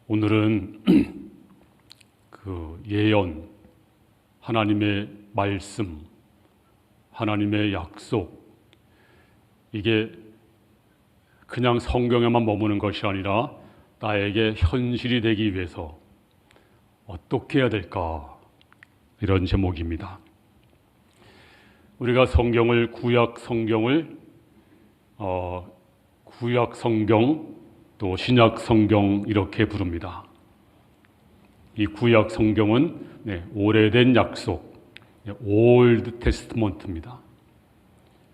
오늘은 그 예언, 하나님의 말씀, 하나님의 약속, 이게 그냥 성경에만 머무는 것이 아니라 나에게 현실이 되기 위해서 어떻게 해야 될까? 이런 제목입니다. 우리가 성경을 구약 성경을 구약 성경 또 신약 성경 이렇게 부릅니다. 이 구약 성경은 오래된 약속, 올드 테스트먼트입니다.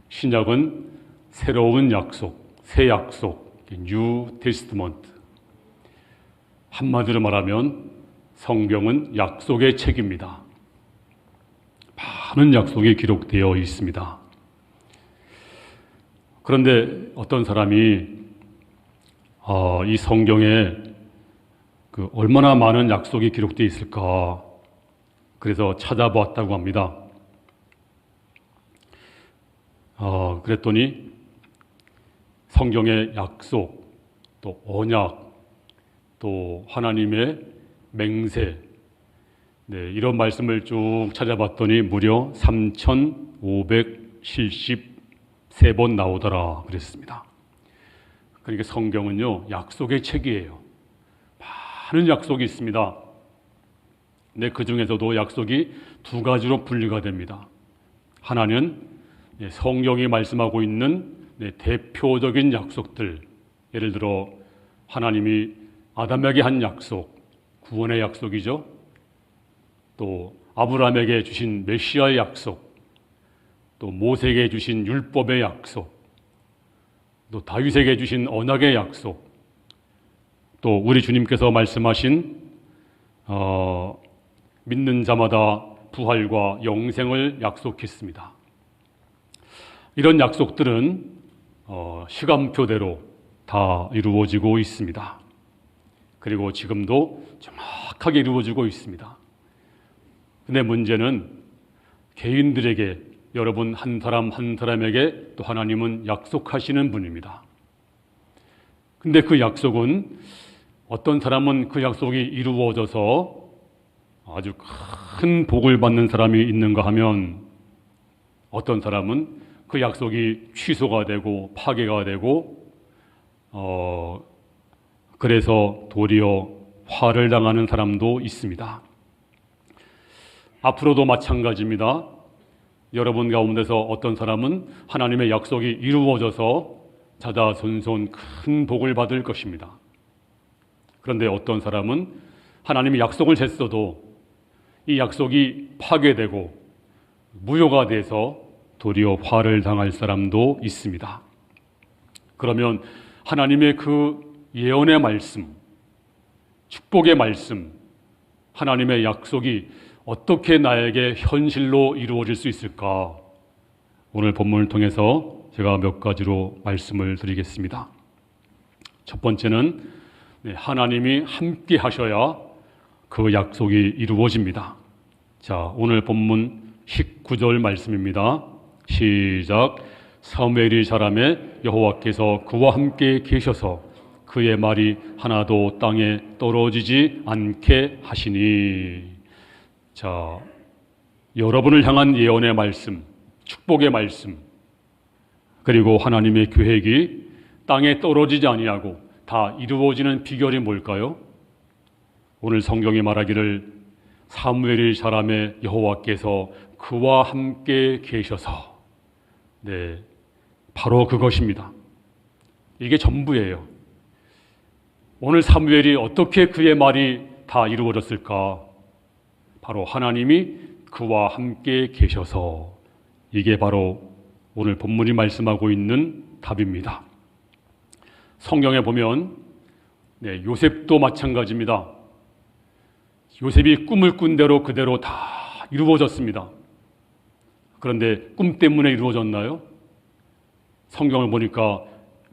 신약은 새로운 약속, 새 약속, 뉴 테스트먼트. 한마디로 말하면 성경은 약속의 책입니다. 많은 약속이 기록되어 있습니다. 그런데 어떤 사람이 이 성경에 얼마나 많은 약속이 기록되어 있을까? 그래서 찾아보았다고 합니다. 그랬더니 성경의 약속, 또 언약, 또 하나님의 맹세, 이런 말씀을 쭉 찾아봤더니 무려 3,573번 나오더라 그랬습니다. 그러니까 성경은요, 약속의 책이에요. 많은 약속이 있습니다. 근데 그 중에서도 약속이 두 가지로 분류가 됩니다. 하나는 성경이 말씀하고 있는 대표적인 약속들, 예를 들어 하나님이 아담에게 한 약속, 구원의 약속이죠. 또 아브라함에게 주신 메시아의 약속, 또 모세에게 주신 율법의 약속, 또 다윗에게 주신 언약의 약속, 또 우리 주님께서 말씀하신 믿는 자마다 부활과 영생을 약속했습니다. 이런 약속들은 시간표대로 다 이루어지고 있습니다. 그리고 지금도 정확하게 이루어지고 있습니다. 근데 문제는 개인들에게, 여러분 한 사람 한 사람에게 또 하나님은 약속하시는 분입니다. 근데 그 약속은 어떤 사람은 그 약속이 이루어져서 아주 큰 복을 받는 사람이 있는가 하면 어떤 사람은 그 약속이 취소가 되고 파괴가 되고 그래서 도리어 화를 당하는 사람도 있습니다. 앞으로도 마찬가지입니다. 여러분 가운데서 어떤 사람은 하나님의 약속이 이루어져서 자자손손 큰 복을 받을 것입니다. 그런데 어떤 사람은 하나님이 약속을 했어도 이 약속이 파괴되고 무효가 돼서 도리어 화를 당할 사람도 있습니다. 그러면 하나님의 그 예언의 말씀, 축복의 말씀, 하나님의 약속이 어떻게 나에게 현실로 이루어질 수 있을까? 오늘 본문을 통해서 제가 몇 가지로 말씀을 드리겠습니다. 첫 번째는 하나님이 함께 하셔야 그 약속이 이루어집니다. 자, 오늘 본문 19절 말씀입니다. 시작. 사무엘이 자라매 여호와께서 그와 함께 계셔서 그의 말이 하나도 땅에 떨어지지 않게 하시니. 자, 여러분을 향한 예언의 말씀, 축복의 말씀, 그리고 하나님의 계획이 땅에 떨어지지 아니하고 다 이루어지는 비결이 뭘까요? 오늘 성경이 말하기를 사무엘이 자라매 여호와께서 그와 함께 계셔서, 바로 그것입니다. 이게 전부예요. 오늘 사무엘이 어떻게 그의 말이 다 이루어졌을까? 바로 하나님이 그와 함께 계셔서, 이게 바로 오늘 본문이 말씀하고 있는 답입니다. 성경에 보면 요셉도 마찬가지입니다. 요셉이 꿈을 꾼 대로 그대로 다 이루어졌습니다. 그런데 꿈 때문에 이루어졌나요? 성경을 보니까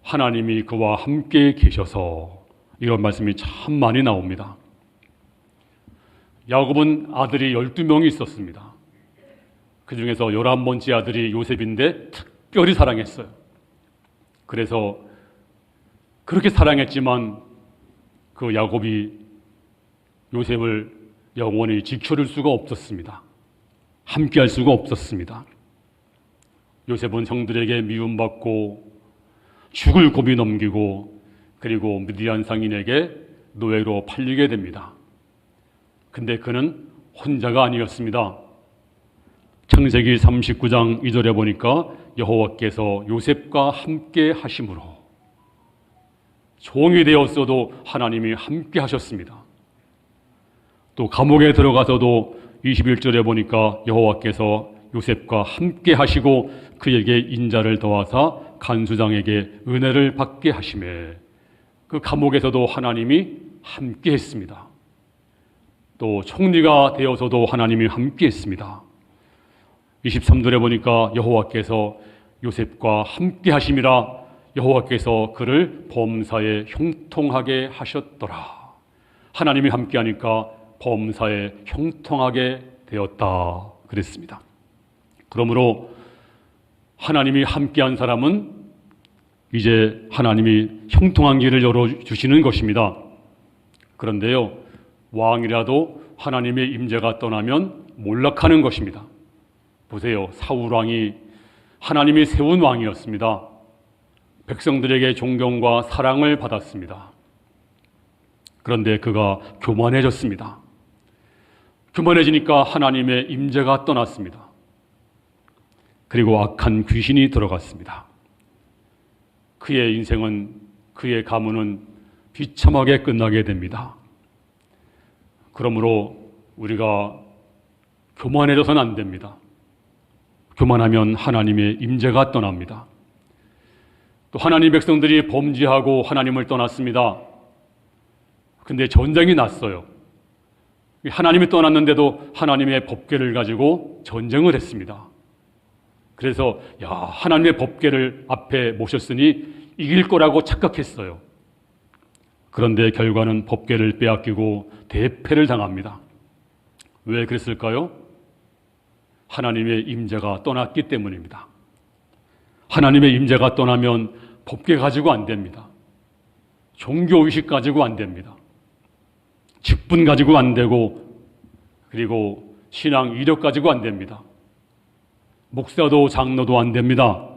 하나님이 그와 함께 계셔서, 이런 말씀이 참 많이 나옵니다. 야곱은 아들이 12명이 있었습니다. 그 중에서 11번째 아들이 요셉인데 특별히 사랑했어요. 그래서 그렇게 사랑했지만 그 야곱이 요셉을 영원히 지켜줄 수가 없었습니다. 함께할 수가 없었습니다. 요셉은 형들에게 미움받고 죽을 고비 넘기고 그리고 미디안 상인에게 노예로 팔리게 됩니다. 근데 그는 혼자가 아니었습니다. 창세기 39장 2절에 보니까 여호와께서 요셉과 함께 하심으로, 종이 되었어도 하나님이 함께 하셨습니다. 또 감옥에 들어가서도 21절에 보니까 여호와께서 요셉과 함께 하시고 그에게 인자를 더하사 간수장에게 은혜를 받게 하시매, 그 감옥에서도 하나님이 함께 했습니다. 또 총리가 되어서도 하나님이 함께 했습니다. 23절에 보니까 여호와께서 요셉과 함께 하심이라 여호와께서 그를 범사에 형통하게 하셨더라. 하나님이 함께 하니까 범사에 형통하게 되었다 그랬습니다. 그러므로 하나님이 함께한 사람은 이제 하나님이 형통한 길을 열어주시는 것입니다. 그런데요, 왕이라도 하나님의 임재가 떠나면 몰락하는 것입니다. 보세요, 사울왕이 하나님이 세운 왕이었습니다. 백성들에게 존경과 사랑을 받았습니다. 그런데 그가 교만해졌습니다. 교만해지니까 하나님의 임재가 떠났습니다. 그리고 악한 귀신이 들어갔습니다. 그의 인생은, 그의 가문은 비참하게 끝나게 됩니다. 그러므로 우리가 교만해져서는 안 됩니다. 교만하면 하나님의 임재가 떠납니다. 또 하나님 백성들이 범죄하고 하나님을 떠났습니다. 근데 전쟁이 났어요. 하나님이 떠났는데도 하나님의 법궤를 가지고 전쟁을 했습니다. 그래서 하나님의 법궤를 앞에 모셨으니 이길 거라고 착각했어요. 그런데 결과는 법궤를 빼앗기고 대패를 당합니다. 왜 그랬을까요? 하나님의 임재가 떠났기 때문입니다. 하나님의 임재가 떠나면 법궤 가지고 안 됩니다. 종교의식 가지고 안 됩니다. 직분 가지고 안 되고, 그리고 신앙 이력 가지고 안 됩니다. 목사도 장로도 안 됩니다.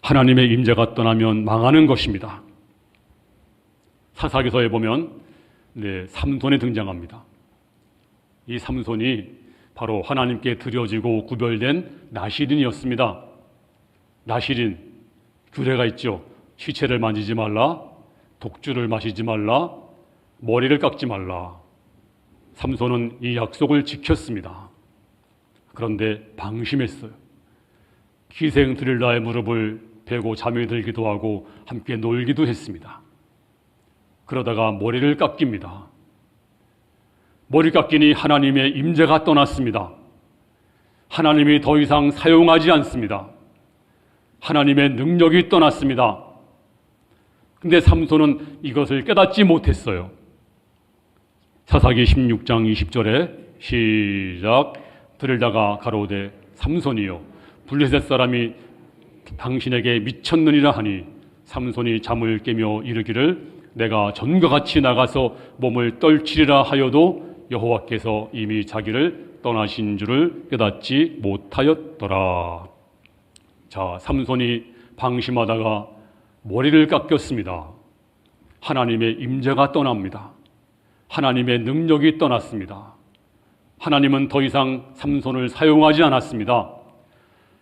하나님의 임재가 떠나면 망하는 것입니다. 사사기서에 보면 삼손이 등장합니다. 이 삼손이 바로 하나님께 드려지고 구별된 나실인이었습니다. 나실인, 규례가 있죠. 시체를 만지지 말라, 독주를 마시지 말라, 머리를 깎지 말라. 삼손은 이 약속을 지켰습니다. 그런데 방심했어요. 기생 드릴라의 무릎을 베고 잠이 들기도 하고 함께 놀기도 했습니다. 그러다가 머리를 깎입니다. 머리 깎이니 하나님의 임재가 떠났습니다. 하나님이 더 이상 사용하지 않습니다. 하나님의 능력이 떠났습니다. 근데 삼손은 이것을 깨닫지 못했어요. 사사기 16장 20절에 시작. 들다가 가로되 삼손이여, 블레셋 사람이 당신에게 미쳤느니라 하니 삼손이 잠을 깨며 이르기를 내가 전과 같이 나가서 몸을 떨치리라 하여도 여호와께서 이미 자기를 떠나신 줄을 깨닫지 못하였더라. 자, 삼손이 방심하다가 머리를 깎였습니다. 하나님의 임재가 떠납니다. 하나님의 능력이 떠났습니다. 하나님은 더 이상 삼손을 사용하지 않았습니다.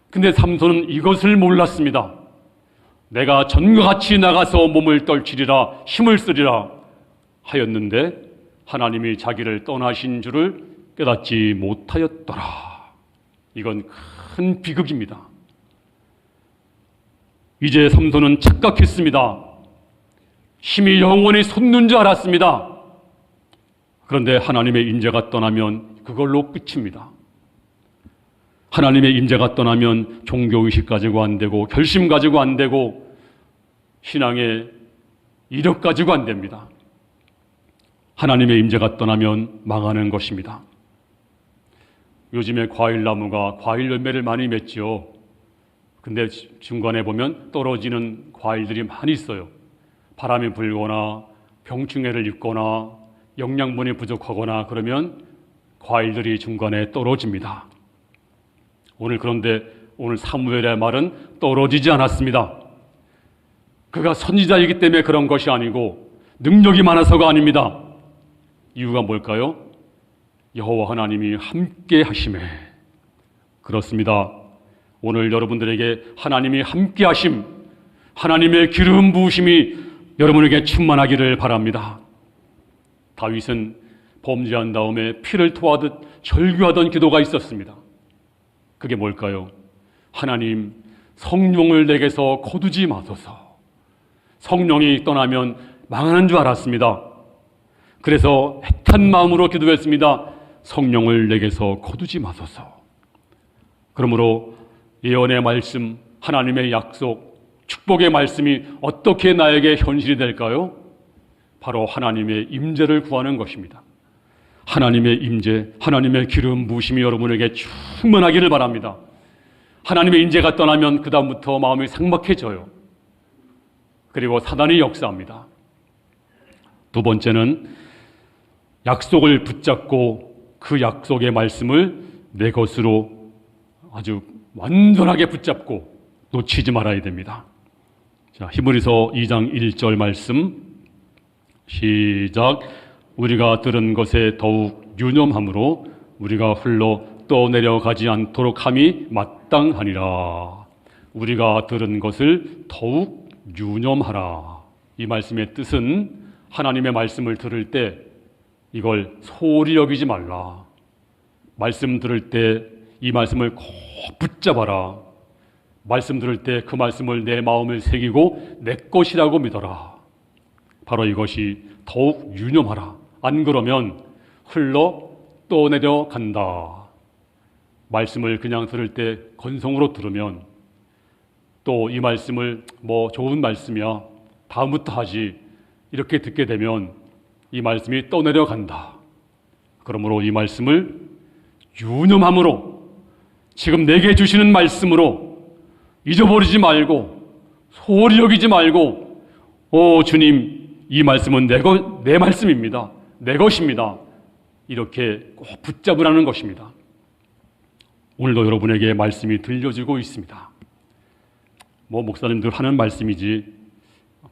근데 삼손은 이것을 몰랐습니다. 내가 전과 같이 나가서 몸을 떨치리라, 힘을 쓰리라 하였는데 하나님이 자기를 떠나신 줄을 깨닫지 못하였더라. 이건 큰 비극입니다. 이제 삼손은 착각했습니다. 힘이 영원히 솟는 줄 알았습니다. 그런데 하나님의 임재가 떠나면 그걸로 끝입니다. 하나님의 임재가 떠나면 종교의식 가지고 안 되고, 결심 가지고 안 되고, 신앙의 이력 가지고 안 됩니다. 하나님의 임재가 떠나면 망하는 것입니다. 요즘에 과일나무가 과일 열매를 많이 맺죠. 근데 중간에 보면 떨어지는 과일들이 많이 있어요. 바람이 불거나 병충해를 입거나 영양분이 부족하거나 그러면 과일들이 중간에 떨어집니다. 그런데 오늘 사무엘의 말은 떨어지지 않았습니다. 그가 선지자이기 때문에 그런 것이 아니고 능력이 많아서가 아닙니다. 이유가 뭘까요? 여호와 하나님이 함께 하심에. 그렇습니다. 오늘 여러분들에게 하나님이 함께 하심, 하나님의 기름 부으심이 여러분에게 충만하기를 바랍니다. 다윗은 범죄한 다음에 피를 토하듯 절규하던 기도가 있었습니다. 그게 뭘까요? 하나님, 성령을 내게서 거두지 마소서. 성령이 떠나면 망하는 줄 알았습니다. 그래서 애탄 마음으로 기도했습니다. 성령을 내게서 거두지 마소서. 그러므로 예언의 말씀, 하나님의 약속, 축복의 말씀이 어떻게 나에게 현실이 될까요? 바로 하나님의 임재를 구하는 것입니다. 하나님의 임재, 하나님의 기름 부으심이 여러분에게 충만하기를 바랍니다. 하나님의 임재가 떠나면 그 다음부터 마음이 삭막해져요. 그리고 사단이 역사합니다. 두 번째는 약속을 붙잡고 그 약속의 말씀을 내 것으로 아주 완전하게 붙잡고 놓치지 말아야 됩니다. 자, 히브리서 2장 1절 말씀 시작. 우리가 들은 것에 더욱 유념함으로 우리가 흘러 떠내려가지 않도록 함이 마땅하니라. 우리가 들은 것을 더욱 유념하라. 이 말씀의 뜻은 하나님의 말씀을 들을 때 이걸 소홀히 여기지 말라. 말씀 들을 때 이 말씀을 꼭 붙잡아라. 말씀 들을 때 그 말씀을 내 마음을 새기고 내 것이라고 믿어라. 바로 이것이 더욱 유념하라. 안 그러면 흘러 떠내려간다. 말씀을 그냥 들을 때 건성으로 들으면 또 이 말씀을 좋은 말씀이야, 다음부터 하지, 이렇게 듣게 되면 이 말씀이 떠내려간다. 그러므로 이 말씀을 유념함으로, 지금 내게 주시는 말씀으로 잊어버리지 말고 소홀히 여기지 말고, 주님, 이 말씀은 내 말씀입니다. 내 것입니다. 이렇게 꼭 붙잡으라는 것입니다. 오늘도 여러분에게 말씀이 들려지고 있습니다. 목사님들 하는 말씀이지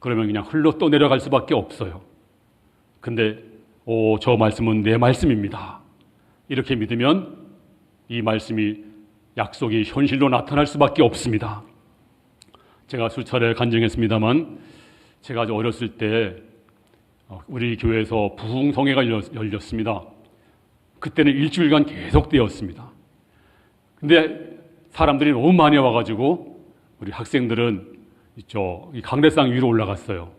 그러면 그냥 흘러 떠내려갈 수밖에 없어요. 근데 저 말씀은 내 말씀입니다. 이렇게 믿으면 이 말씀이, 약속이 현실로 나타날 수밖에 없습니다. 제가 수차례 간증했습니다만 제가 아주 어렸을 때 우리 교회에서 부흥성회가 열렸습니다. 그때는 일주일간 계속 되었습니다. 근데 사람들이 너무 많이 와가지고 우리 학생들은 이 강대상 위로 올라갔어요.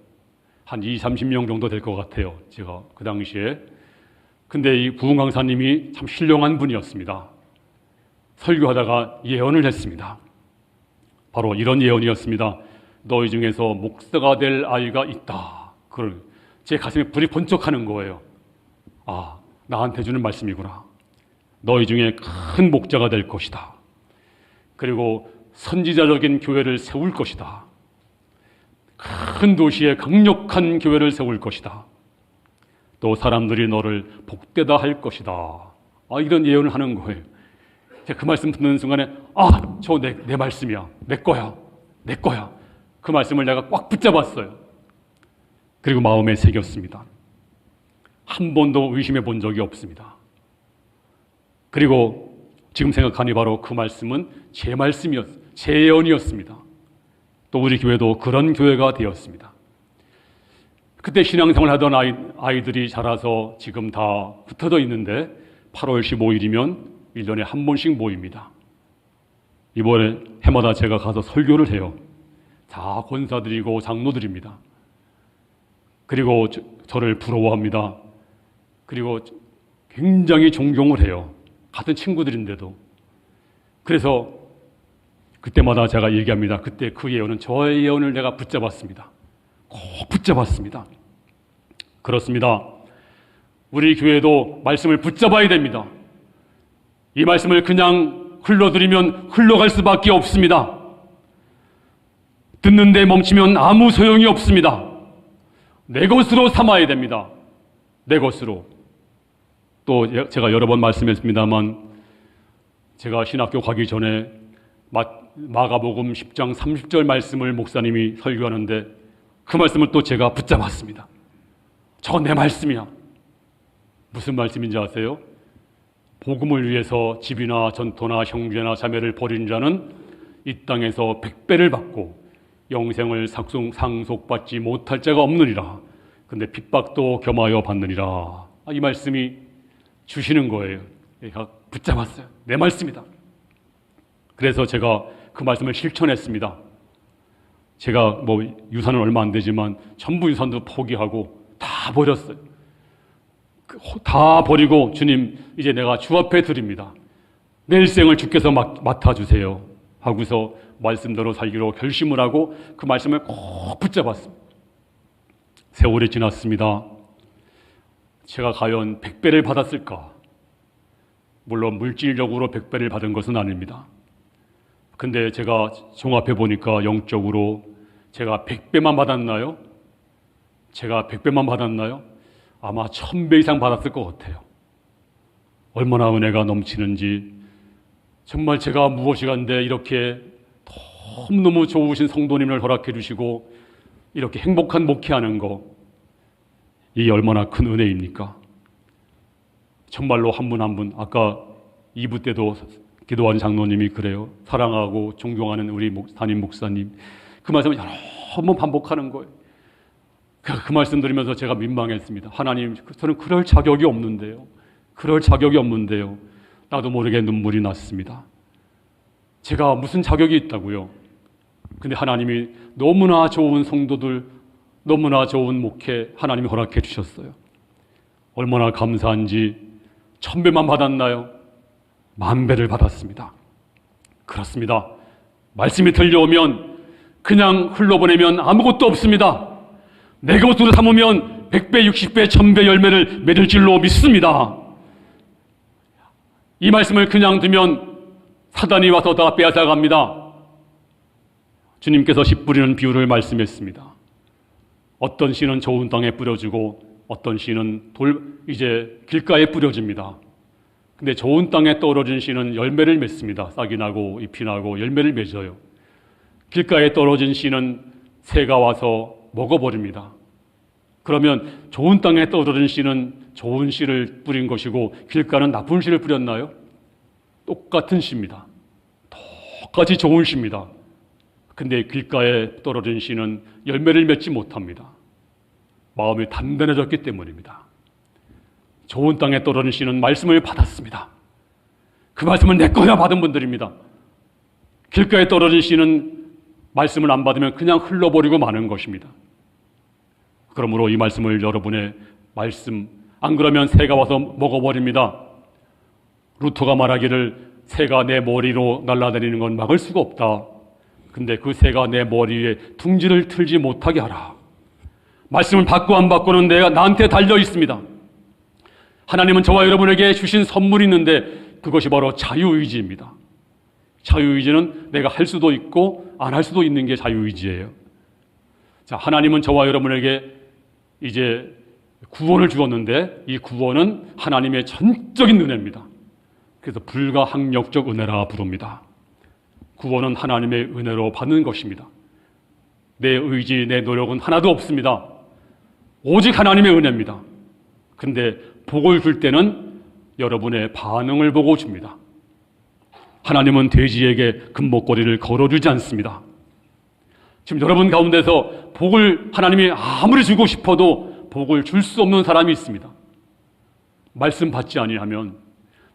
한 20-30명 정도 될 것 같아요. 제가 그 당시에. 근데 이 부흥 강사님이 참 훌륭한 분이었습니다. 설교하다가 예언을 했습니다. 바로 이런 예언이었습니다. 너희 중에서 목사가 될 아이가 있다. 제 가슴에 불이 번쩍하는 거예요. 아, 나한테 주는 말씀이구나. 너희 중에 큰 목자가 될 것이다. 그리고 선지자적인 교회를 세울 것이다. 큰 도시에 강력한 교회를 세울 것이다. 또 사람들이 너를 복되다 할 것이다. 이런 예언을 하는 거예요. 제가 그 말씀 듣는 순간에 저 내 말씀이야. 내 거야. 그 말씀을 내가 꽉 붙잡았어요. 그리고 마음에 새겼습니다. 한 번도 의심해 본 적이 없습니다. 그리고 지금 생각하니 바로 그 말씀은 제 말씀이었어요. 제 예언이었습니다. 또 우리 교회도 그런 교회가 되었습니다. 그때 신앙생활 하던 아이들이 자라서 지금 다 흩어져 있는데 8월 15일이면 1년에 한 번씩 모입니다. 이번에 해마다 제가 가서 설교를 해요. 다 권사들이고 장로들입니다. 그리고 저를 부러워합니다. 그리고 굉장히 존경을 해요. 같은 친구들인데도. 그래서 그때마다 제가 얘기합니다. 그때 그 예언은 저의 예언을 내가 붙잡았습니다. 꼭 붙잡았습니다. 그렇습니다. 우리 교회도 말씀을 붙잡아야 됩니다. 이 말씀을 그냥 흘러들이면 흘러갈 수밖에 없습니다. 듣는데 멈추면 아무 소용이 없습니다. 내 것으로 삼아야 됩니다. 내 것으로. 또 제가 여러 번 말씀했습니다만 제가 신학교 가기 전에 마가복음 10장 30절 말씀을 목사님이 설교하는데 그 말씀을 또 제가 붙잡았습니다. 저건 내 말씀이야. 무슨 말씀인지 아세요? 복음을 위해서 집이나 전토나 형제나 자매를 버린 자는 이 땅에서 100배를 받고 영생을 상속받지 못할 자가 없느니라. 근데 핍박도 겸하여 받느니라. 이 말씀이 주시는 거예요. 제가 붙잡았어요. 내 말씀이다. 그래서 제가 그 말씀을 실천했습니다. 제가 유산은 얼마 안 되지만 전부 유산도 포기하고 다 버렸어요. 다 버리고 주님 이제 내가 주 앞에 드립니다. 내 일생을 주께서 맡아주세요 하고서 말씀대로 살기로 결심을 하고 그 말씀을 꼭 붙잡았습니다. 세월이 지났습니다. 제가 과연 100배를 받았을까? 물론 물질적으로 100배를 받은 것은 아닙니다. 근데 제가 종합해 보니까 영적으로 제가 100배만 받았나요? 제가 100배만 받았나요? 아마 1000배 이상 받았을 것 같아요. 얼마나 은혜가 넘치는지. 정말 제가 무엇이간데 이렇게 너무너무 좋으신 성도님을 허락해 주시고 이렇게 행복한 목회하는 거, 이게 얼마나 큰 은혜입니까? 정말로 한 분 한 분, 아까 2부 때도 기도한 장로님이 그래요. 사랑하고 존경하는 우리 담임 목사님, 그 말씀을 여러 번 반복하는 거예요. 그 말씀 들으면서 제가 민망했습니다. 하나님, 저는 그럴 자격이 없는데요. 그럴 자격이 없는데요. 나도 모르게 눈물이 났습니다. 제가 무슨 자격이 있다고요? 근데 하나님이 너무나 좋은 성도들, 너무나 좋은 목회 하나님이 허락해 주셨어요. 얼마나 감사한지. 1000배만 받았나요? 10,000배를 받았습니다. 그렇습니다. 말씀이 들려오면 그냥 흘러보내면 아무것도 없습니다. 내 것으로 삼으면 100배, 60배, 1000배 열매를 맺을 줄로 믿습니다. 이 말씀을 그냥 두면 사단이 와서 다 빼앗아갑니다. 주님께서 씨 뿌리는 비유를 말씀했습니다. 어떤 씨는 좋은 땅에 뿌려주고 어떤 씨는 이제 길가에 뿌려집니다. 근데 좋은 땅에 떨어진 씨는 열매를 맺습니다. 싹이 나고 잎이 나고 열매를 맺어요. 길가에 떨어진 씨는 새가 와서 먹어버립니다. 그러면 좋은 땅에 떨어진 씨는 좋은 씨를 뿌린 것이고 길가는 나쁜 씨를 뿌렸나요? 똑같은 씨입니다. 똑같이 좋은 씨입니다. 근데 길가에 떨어진 씨는 열매를 맺지 못합니다. 마음이 단단해졌기 때문입니다. 좋은 땅에 떨어진 씨는 말씀을 받았습니다. 그 말씀은 내 거야 받은 분들입니다. 길가에 떨어진 씨는 말씀을 안 받으면 그냥 흘러버리고 마는 것입니다. 그러므로 이 말씀을 여러분의 말씀, 안 그러면 새가 와서 먹어버립니다. 루터가 말하기를 새가 내 머리로 날아다니는 건 막을 수가 없다. 근데 그 새가 내 머리에 둥지를 틀지 못하게 하라. 말씀을 받고 안 받고는 나한테 달려 있습니다. 하나님은 저와 여러분에게 주신 선물이 있는데 그것이 바로 자유의지입니다. 자유의지는 내가 할 수도 있고 안 할 수도 있는 게 자유의지예요. 자, 하나님은 저와 여러분에게 이제 구원을 주었는데 이 구원은 하나님의 전적인 은혜입니다. 그래서 불가항력적 은혜라 부릅니다. 구원은 하나님의 은혜로 받는 것입니다. 내 의지, 내 노력은 하나도 없습니다. 오직 하나님의 은혜입니다. 근데 복을 줄 때는 여러분의 반응을 보고 줍니다. 하나님은 돼지에게 금목걸이를 걸어주지 않습니다. 지금 여러분 가운데서 복을 하나님이 아무리 주고 싶어도 복을 줄 수 없는 사람이 있습니다. 말씀 받지 아니하면,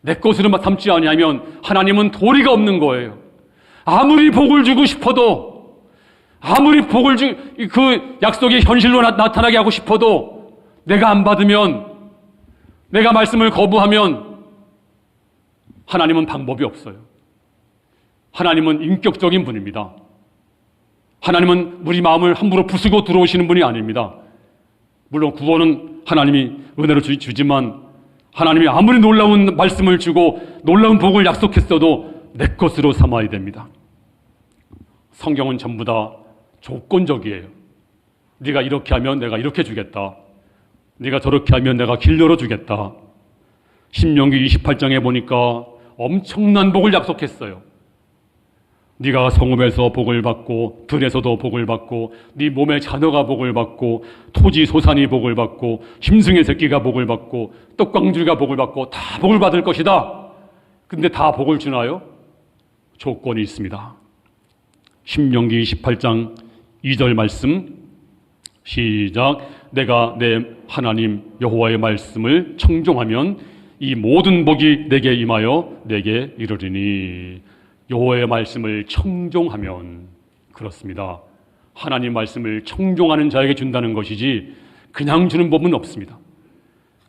내 것으로 삼지 아니하면 하나님은 도리가 없는 거예요. 아무리 복을 주고 싶어도, 아무리 그 약속이 현실로 나타나게 하고 싶어도 내가 안 받으면, 내가 말씀을 거부하면 하나님은 방법이 없어요. 하나님은 인격적인 분입니다. 하나님은 우리 마음을 함부로 부수고 들어오시는 분이 아닙니다. 물론 구원은 하나님이 은혜로 주지만 하나님이 아무리 놀라운 말씀을 주고 놀라운 복을 약속했어도 내 것으로 삼아야 됩니다. 성경은 전부 다 조건적이에요. 네가 이렇게 하면 내가 이렇게 주겠다. 네가 저렇게 하면 내가 길 열어주겠다. 신명기 28장에 보니까 엄청난 복을 약속했어요. 네가 성읍에서 복을 받고 들에서도 복을 받고 네 몸의 자녀가 복을 받고 토지 소산이 복을 받고 짐승의 새끼가 복을 받고 떡광주리가 복을 받고 다 복을 받을 것이다. 근데 다 복을 주나요? 조건이 있습니다. 신명기 28장 2절 말씀 시작. 내가 내 하나님 여호와의 말씀을 청종하면 이 모든 복이 내게 임하여 내게 이르리니. 여호와의 말씀을 청종하면 그렇습니다. 하나님 말씀을 청종하는 자에게 준다는 것이지 그냥 주는 법은 없습니다.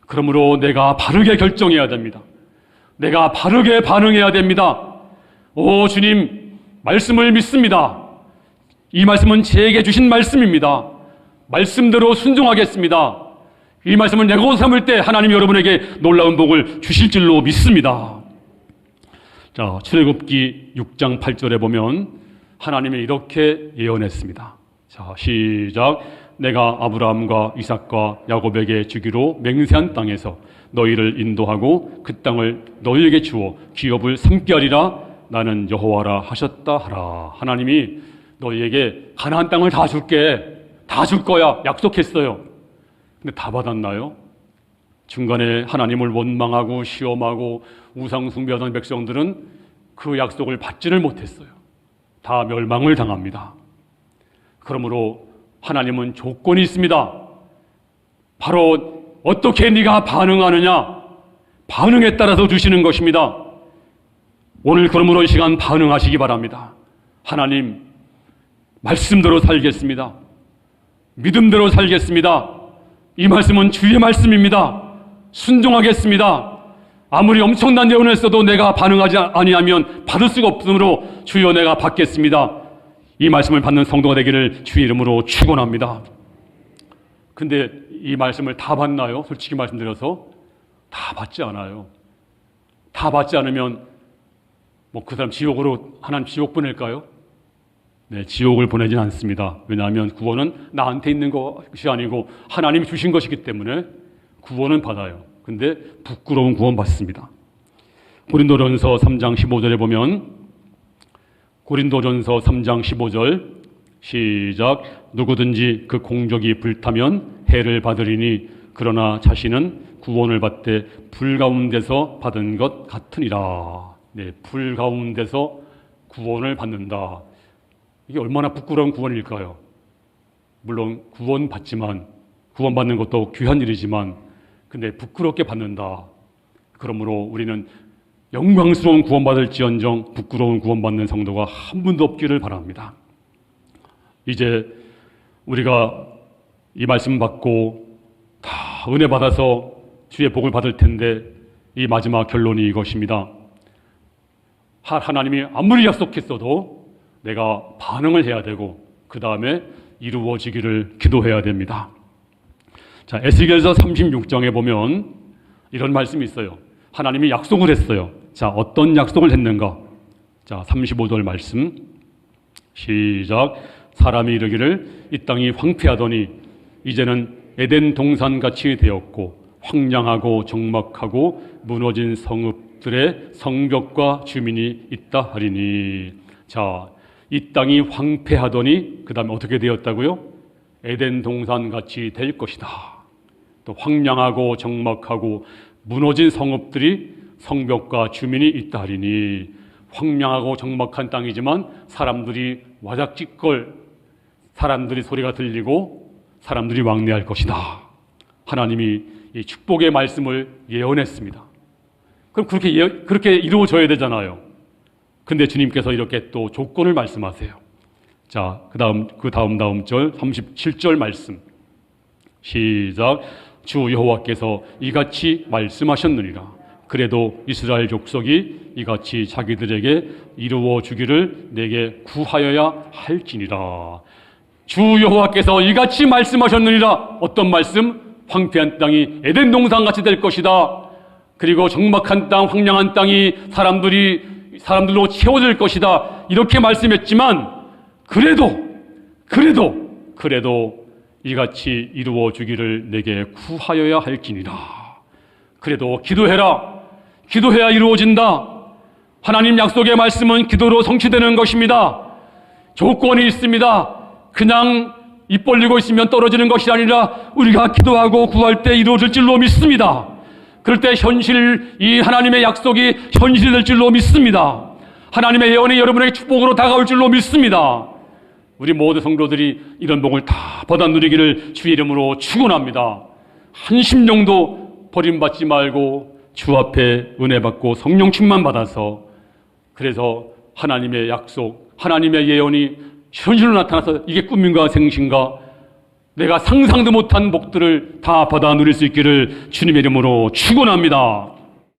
그러므로 내가 바르게 결정해야 됩니다. 내가 바르게 반응해야 됩니다. 오 주님, 말씀을 믿습니다. 이 말씀은 제게 주신 말씀입니다. 말씀대로 순종하겠습니다. 이 말씀을 내고 삼을 때 하나님 여러분에게 놀라운 복을 주실 줄로 믿습니다. 자, 출애굽기 6장 8절에 보면 하나님이 이렇게 예언했습니다. 자, 시작. 내가 아브라함과 이삭과 야곱에게 주기로 맹세한 땅에서 너희를 인도하고 그 땅을 너희에게 주어 기업을 삼게 하리라. 나는 여호와라 하셨다 하라. 하나님이 너희에게 가나안 땅을 다 줄게, 다 줄 거야 약속했어요. 근데 다 받았나요? 중간에 하나님을 원망하고 시험하고 우상 숭배하던 백성들은 그 약속을 받지를 못했어요. 다 멸망을 당합니다. 그러므로 하나님은 조건이 있습니다. 바로 어떻게 네가 반응하느냐, 반응에 따라서 주시는 것입니다. 오늘 그러므로 이 시간 반응하시기 바랍니다. 하나님, 말씀대로 살겠습니다. 믿음대로 살겠습니다. 이 말씀은 주의 말씀입니다. 순종하겠습니다. 아무리 엄청난 예언을 했어도 내가 반응하지 아니하면 받을 수가 없으므로 주여 내가 받겠습니다. 이 말씀을 받는 성도가 되기를 주의 이름으로 축원합니다. 근데 이 말씀을 다 받나요? 솔직히 말씀드려서 다 받지 않아요. 다 받지 않으면 그 사람 지옥으로 하나님 지옥 보낼까요? 네, 지옥을 보내진 않습니다. 왜냐하면 구원은 나한테 있는 것이 아니고 하나님이 주신 것이기 때문에 구원은 받아요. 근데 부끄러운 구원 받습니다. 고린도전서 3장 15절에 보면 고린도전서 3장 15절 시작. 누구든지 그 공적이 불타면 해를 받으리니 그러나 자신은 구원을 받되 불 가운데서 받은 것 같으니라. 네, 불 가운데서 구원을 받는다. 이게 얼마나 부끄러운 구원일까요? 물론 구원 받지만 구원 받는 것도 귀한 일이지만 근데 부끄럽게 받는다. 그러므로 우리는 영광스러운 구원받을지언정 부끄러운 구원받는 성도가 한 분도 없기를 바랍니다. 이제 우리가 이 말씀 받고 다 은혜 받아서 주의 복을 받을 텐데 이 마지막 결론이 이것입니다. 하나님이 아무리 약속했어도 내가 반응을 해야 되고 그 다음에 이루어지기를 기도해야 됩니다. 자, 에스겔서 36장에 보면 이런 말씀이 있어요. 하나님이 약속을 했어요. 자, 어떤 약속을 했는가? 자, 35절 말씀 시작. 사람이 이르기를 이 땅이 황폐하더니 이제는 에덴 동산같이 되었고 황량하고 적막하고 무너진 성읍들의 성벽과 주민이 있다 하리니. 자, 이 땅이 황폐하더니 그 다음에 어떻게 되었다고요? 에덴 동산같이 될 것이다. 또 황량하고 적막하고 무너진 성읍들이 성벽과 주민이 있다 하리니. 황량하고 적막한 땅이지만 사람들이 와작짓걸, 사람들이 소리가 들리고 사람들이 왕래할 것이다. 하나님이 이 축복의 말씀을 예언했습니다. 그럼 그렇게 이루어져야 되잖아요. 근데 주님께서 이렇게 또 조건을 말씀하세요. 자, 그 다음 절 37절 말씀 시작. 주 여호와께서 이같이 말씀하셨느니라. 그래도 이스라엘 족속이 이같이 자기들에게 이루어 주기를 내게 구하여야 할지니라. 주 여호와께서 이같이 말씀하셨느니라. 어떤 말씀? 황폐한 땅이 에덴 동산같이 될 것이다. 그리고 적막한 땅, 황량한 땅이 사람들로 채워질 것이다. 이렇게 말씀했지만 그래도 이같이 이루어 주기를 내게 구하여야 할지니라. 그래도 기도해라. 기도해야 이루어진다. 하나님 약속의 말씀은 기도로 성취되는 것입니다. 조건이 있습니다. 그냥 입 벌리고 있으면 떨어지는 것이 아니라 우리가 기도하고 구할 때 이루어질 줄로 믿습니다. 그럴 때 이 하나님의 약속이 현실이 될 줄로 믿습니다. 하나님의 예언이 여러분에게 축복으로 다가올 줄로 믿습니다. 우리 모든 성도들이 이런 복을 다 받아 누리기를 주의 이름으로 축원합니다. 한 심령도 버림받지 말고 주 앞에 은혜 받고 성령 충만 받아서, 그래서 하나님의 약속, 하나님의 예언이 현실로 나타나서 이게 꿈인가 생신가 내가 상상도 못한 복들을 다 받아 누릴 수 있기를 주님의 이름으로 축원합니다.